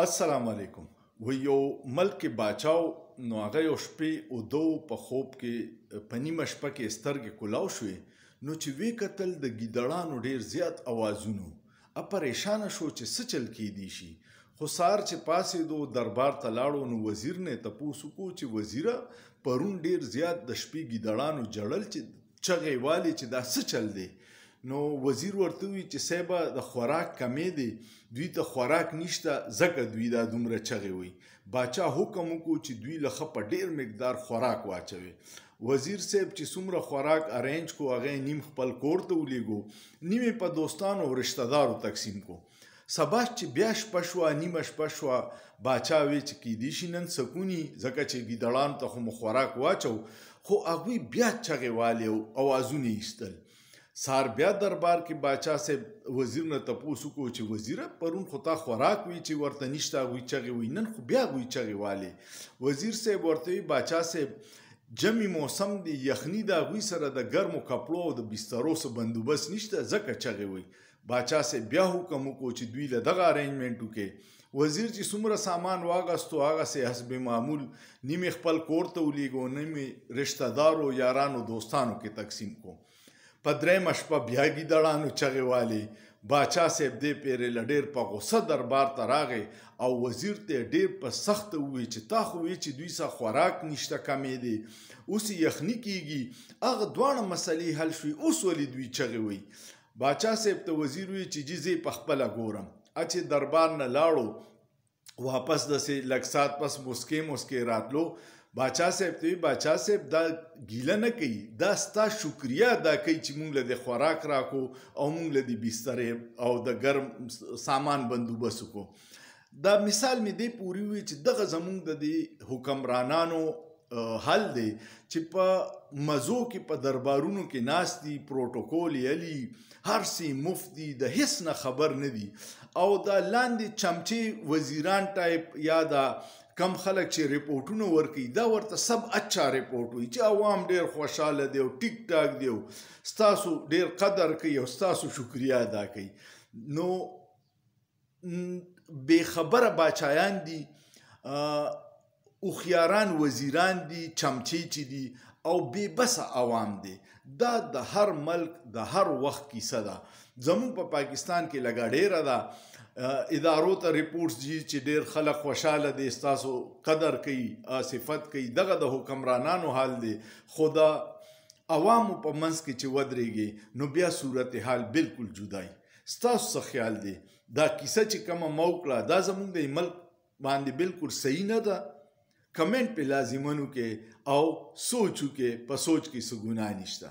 السلام علیکم. و یو ملک کې باچاو نو هغه یو شپې او دو په خوب کې په نیمه شپه کې سترګې کولاو شوې نو چې وی کتل د ګیدړانو ډیر زیات اوازونو. پریشانه شو چې څه چل کیدی شي. خو سار چې پاسېدو دربار ته لاړو نو وزیر نه تپوس وکړو چې وزیره پرون ډیر زیات د شپې ګیدړانو جړل چې چغې والي چې دا څه چل دی. نو وزیر ورته وی چې صاحبه د خوراک کمې دی، دوی ته خوراک نشته ځکه دوی دا دومره چغې وي. باچا حکم وکړو چې دوی له په ډیر مقدار خوراک واچوي. وزیر صاحب چې څومره خوراک ارینج کو هغه نیم خپل کور ته ولیږو، نیم په دوستانو او رشتہ دارو تقسیم کو. سبا چې بیا شپه شوه، نیمه شپه شوه، باچا وی چې کیدی شي نن سکونی ځکه چې ګیدړانو ته خو مو خوراک واچو، خو هغوی بیا چغې والي او اوازونه ایستل. سار بیا دربار کې باچا صاحب وزیر نه تپوس وکړو چې وزیره پرون خو تا خوراک وی چې ورته نشته، هغوی چغې وی، نن خو بیا هغوی چغې والي. وزیر صاحب ورته وی باچا صاحب جمی موسم دی، یخني د هغوی سره د ګرمو کپړو او د بسترو څه بندوبست نشته ځکه چغې وی. باچا صاحب بیا حکم وکړو چې دوی له دغه ارینجمنټ وکړي. وزیر چې څومره سامان واغستو هغسې حسب معمول نیمې خپل کور ته ولیږو، نیمې رشتہ دارو یارانو دوستانو کې تقسیم کو. په درېیمه شپه بیا ګیدړانو چغې والي. باچا صاحب دې پیرې له ډېر په غوسه دربار ته راغی او وزیر ته ډېر په سخته وویل چې تا خو وی چې دوی څه خوراک نشته، کمې دی، اوس یخني کیږي، هغه دواړه مسلې حل شوي، اوس ولې دوی چغې وی. باچا صاحب ته وزیر وی چې جی زه په خپله ګورم. چې دربار نه لاړو، واپس داسې لږ ساعت پس مسکې راتلو. باچا صاحب ته وی باچا صاحب دا ګیله نه کوي، دا ستا شکریه ادا کوي چې مونږ له د خوراک راکو او مونږ له د بسترې او د ګرم سامان بندوبست وکړو. دا مثال مې دی پورې وي چې دغه زمونږ د دې حکمرانانو حل دی چې په مزو کې په دربارونو کې ناست دي، پروتوکول یې هر څه مفت دي، د هیڅ نه خبر نه دي، او دا لاندې چمچې وزیران ټایپ یا دا کم خلک چې ریپورټونه ورکوي دا ورته سب اچھا ریپورټ وي چې عوام ډیر خوشحاله دی او ټیک ټاک دی او ستاسو ډیر قدر کوي او ستاسو شکریه ادا کوي. نو بې خبره باچایان دي، هوښیاران وزیران دي، چمچې چې دي، او بې بسه عوام دي. دا د هر ملک د هر وخت کیسه ده. زمونږ په پاکستان کې لږه ډیره ده، ادارو ته ریپورټس دي چې ډیر خلک خوشحاله دي، ستاسو قدر کوي، صفت کوي. دغه د حکمرانانو حال دی. خو د عوامو په منځ کې چې ودرېږي نو بیا صورتحال بالکل جدای. ستاسو څه خیال دی؟ دا کیسه چې کومه ما وکړه دا زموږ د ملک باندې بالکل صحیح نه ده؟ کمنټ په لازمن وکړئ او سوچ وکړئ، په سوچ کې څه ګناه نشته.